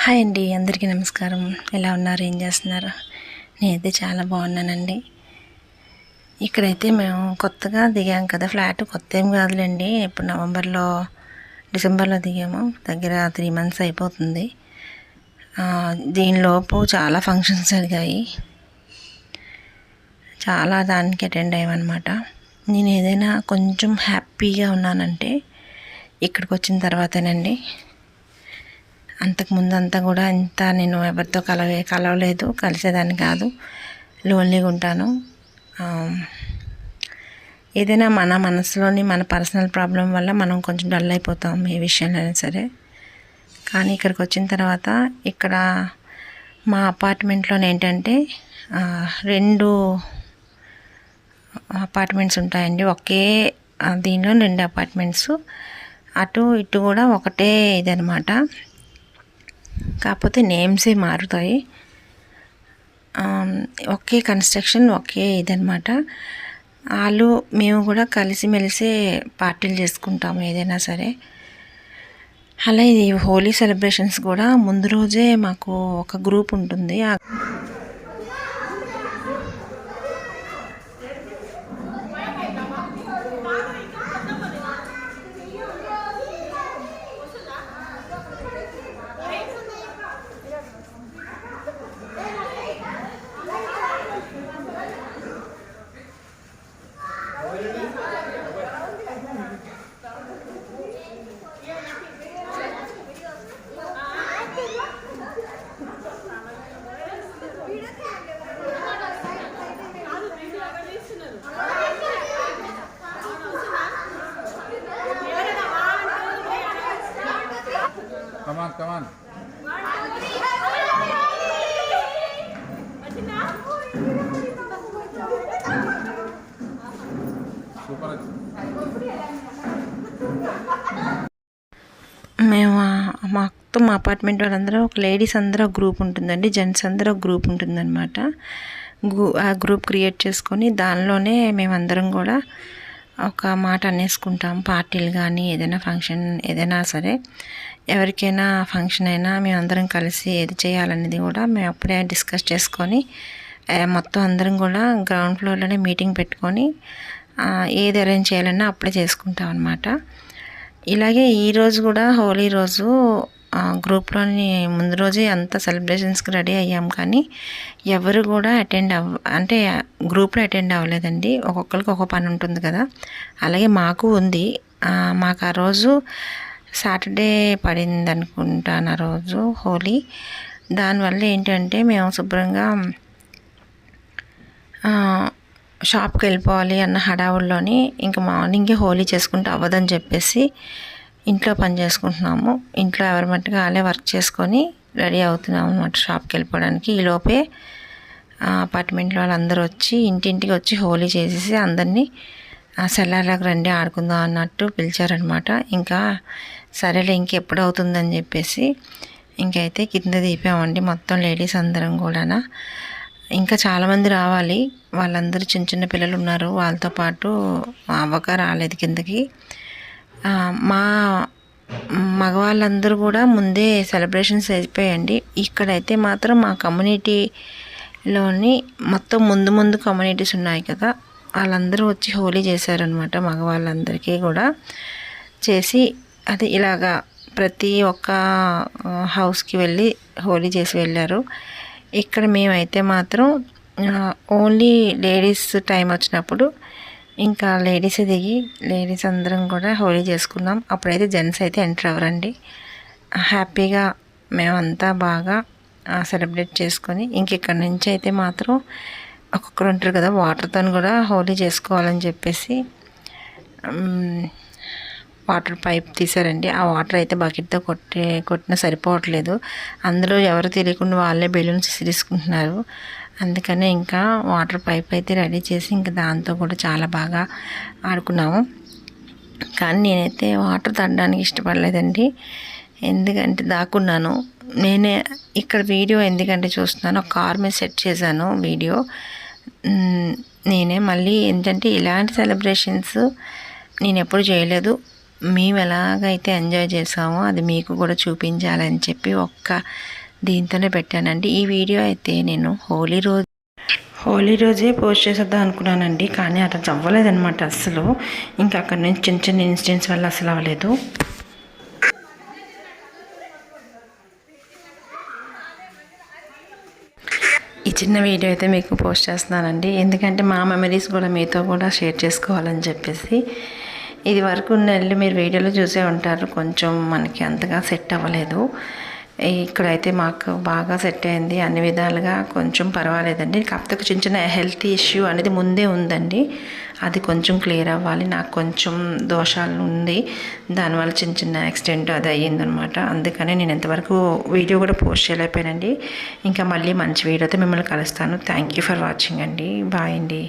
Hi అండి, అందరికీ నమస్కారం. ఎలా ఉన్నారు, ఏం చేస్తున్నారు? నేనైతే చాలా బాగున్నానండి. ఇక్కడైతే మేము కొత్తగా దిగాం కదా, ఫ్లాట్ కొత్త ఏం కాదులేండి. ఇప్పుడు డిసెంబర్లో దిగాము. దగ్గర 3 months అయిపోతుంది. దీనిలోపు చాలా ఫంక్షన్స్ జరిగాయి, చాలా దానికి అటెండ్ అయ్యామన్నమాట. నేను ఏదైనా కొంచెం హ్యాపీగా ఉన్నానంటే ఇక్కడికి వచ్చిన తర్వాతేనండి. అంతకుముందు అంతా కూడా ఇంత నేను ఎవరితో కలవలేదు, కలిసేదాన్ని కాదు, లోన్లీగా ఉంటాను. ఏదైనా మన మనసులోని మన పర్సనల్ ప్రాబ్లం వల్ల మనం కొంచెం డల్ అయిపోతాం ఏ విషయంలో అయినా సరే. కానీ ఇక్కడికి వచ్చిన తర్వాత ఇక్కడ మా అపార్ట్మెంట్లో ఏంటంటే 2 అపార్ట్మెంట్స్ ఉంటాయండి. ఒకే దీనిలో 2 అపార్ట్మెంట్స్, అటు ఇటు కూడా ఒకటే ఇదనమాట. కాకపోతే నేమ్సే మారుతాయి. ఒకే కన్స్ట్రక్షన్, ఒకే ఇదనమాట. మేము కూడా కలిసిమెలిసే పార్టీలు చేసుకుంటాము ఏదైనా సరే. అలా ఇది హోలీ సెలబ్రేషన్స్ కూడా ముందు రోజే మాకు ఒక గ్రూప్ ఉంటుంది. Come on. Super. మేము మొత్తం మా అపార్ట్మెంట్ వాళ్ళందరూ ఒక లేడీస్ అందరూ ఒక గ్రూప్ ఉంటుందండి, జెంట్స్ అందరూ ఒక గ్రూప్ ఉంటుందన్నమాట. ఆ గ్రూప్ క్రియేట్ చేసుకొని దానిలోనే మేమందరం కూడా ఒక మాట అనేసుకుంటాం. పార్టీలు కానీ ఏదైనా ఫంక్షన్ ఏదైనా సరే, ఎవరికైనా ఫంక్షన్ అయినా మేమందరం కలిసి ఏది చేయాలనేది కూడా మేము అప్పుడే డిస్కస్ చేసుకొని మొత్తం అందరం కూడా గ్రౌండ్ ఫ్లోర్లోనే మీటింగ్ పెట్టుకొని ఏది అరేంజ్ చేయాలన్నా అప్పుడే చేసుకుంటాం అన్నమాట. ఇలాగే ఈరోజు కూడా హోలీ రోజు గ్రూప్లోని ముందు రోజే అంత సెలబ్రేషన్స్కి రెడీ అయ్యాం, కానీ ఎవరు కూడా అంటే గ్రూప్లో అటెండ్ అవ్వలేదండి. ఒక్కొక్కరికి ఒక పని ఉంటుంది కదా, అలాగే మాకు ఉంది. మాకు ఆ రోజు సాటర్డే పడింది అనుకుంటాను, ఆ రోజు హోలీ. దానివల్ల ఏంటంటే మేము శుభ్రంగా షాప్కి వెళ్ళిపోవాలి అన్న హడావుల్లోని ఇంకా మార్నింగే హోలీ చేసుకుంటూ అవ్వదని చెప్పేసి ఇంట్లో పని చేసుకుంటున్నాము. ఇంట్లో ఎవరి మట్టుగా వాళ్ళే వర్క్ చేసుకొని రెడీ అవుతున్నాము అన్నమాట షాప్కి వెళ్ళిపోవడానికి. ఈలోపే అపార్ట్మెంట్లో వాళ్ళందరూ వచ్చి ఇంటింటికి వచ్చి హోలీ చేసేసి అందరినీ సెల్లార్లకు రండి ఆడుకుందాం అన్నట్టు పిలిచారనమాట. ఇంకా సరేలే ఇంకెప్పుడు అవుతుందని చెప్పేసి ఇంకైతే కింద దీపామండి మొత్తం లేడీస్ అందరం కూడా. ఇంకా చాలామంది రావాలి, వాళ్ళందరూ చిన్న చిన్న పిల్లలు ఉన్నారు, వాళ్ళతో పాటు అవ్వక రాలేదు కిందకి. మా మగవాళ్ళందరూ కూడా ముందే సెలబ్రేషన్స్ అయిపోయాయండి. ఇక్కడైతే మాత్రం మా కమ్యూనిటీలోని మొత్తం ముందు కమ్యూనిటీస్ ఉన్నాయి కదా, వాళ్ళందరూ వచ్చి హోలీ చేశారనమాట. మగవాళ్ళందరికీ కూడా చేసి అది ఇలాగా ప్రతి ఒక్క హౌస్కి వెళ్ళి హోలీ చేసి వెళ్ళారు. ఇక్కడ మేమైతే మాత్రం ఓన్లీ లేడీస్ టైం వచ్చినప్పుడు ఇంకా లేడీసే దిగి లేడీస్ అందరం కూడా హోలీ చేసుకున్నాం. అప్పుడైతే జెంట్స్ అయితే ఎంటర్ అవ్వరండి. హ్యాపీగా మేమంతా బాగా సెలబ్రేట్ చేసుకొని ఇంకెక్కడి నుంచి అయితే మాత్రం ఒక్కొక్కరు ఉంటారు కదా, వాటర్తో కూడా హోలీ చేసుకోవాలని చెప్పేసి వాటర్ పైప్ తీసారండి. ఆ వాటర్ అయితే బకెట్తో కొట్టినా సరిపోవట్లేదు. అందులో ఎవరు తెలియకుండా వాళ్ళే బెలూన్స్ తీసుకుంటున్నారు. అందుకనే ఇంకా వాటర్ పైప్ అయితే రెడీ చేసి ఇంకా దాంతో కూడా చాలా బాగా ఆడుకున్నాము. కానీ నేనైతే వాటర్ తగ్గడానికి ఇష్టపడలేదండి, ఎందుకంటే దాక్కున్నాను. నేనే ఇక్కడ వీడియో ఎందుకంటే చూస్తున్నాను, ఒక కార్ మీద సెట్ చేశాను వీడియో. నేనే మళ్ళీ ఏంటంటే ఇలాంటి సెలబ్రేషన్స్ నేను ఎప్పుడు చేయలేదు. మేము ఎలాగైతే ఎంజాయ్ చేసామో అది మీకు కూడా చూపించాలని చెప్పి దీంతోనే పెట్టానండి. ఈ వీడియో అయితే నేను హోలీ రోజే పోస్ట్ చేసేద్దాం అనుకున్నానండి, కానీ అట్లా అవ్వలేదన్నమాట అస్సలు. ఇంకా అక్కడి నుంచి చిన్న చిన్న ఇన్సిడెంట్స్ వల్ల అసలు అవ్వలేదు. ఈ చిన్న వీడియో అయితే మీకు పోస్ట్ చేస్తున్నానండి, ఎందుకంటే మా మెమరీస్ కూడా మీతో కూడా షేర్ చేసుకోవాలని చెప్పేసి. ఇది వరకు నెలలు మీరు వీడియోలో చూసే ఉంటారు, కొంచెం మనకి అంతగా సెట్ అవ్వలేదు. ఇక్కడైతే మాకు బాగా సెట్ అయింది అన్ని విధాలుగా, కొంచెం పర్వాలేదండి. కాకపోతే చిన్న చిన్న హెల్త్ ఇష్యూ అనేది ముందే ఉందండి, అది కొంచెం క్లియర్ అవ్వాలి. నాకు కొంచెం దోషాలు ఉంది, దానివల్ల చిన్న చిన్న యాక్సిడెంట్ అది అయ్యిందనమాట. అందుకని నేను ఇంతవరకు వీడియో కూడా పోస్ట్ చేయలేకపోయానండి. ఇంకా మళ్ళీ మంచి వీడియోతో మిమ్మల్ని కలుస్తాను. థ్యాంక్ యూ ఫర్ వాచింగ్ అండి. బాయ్ అండి.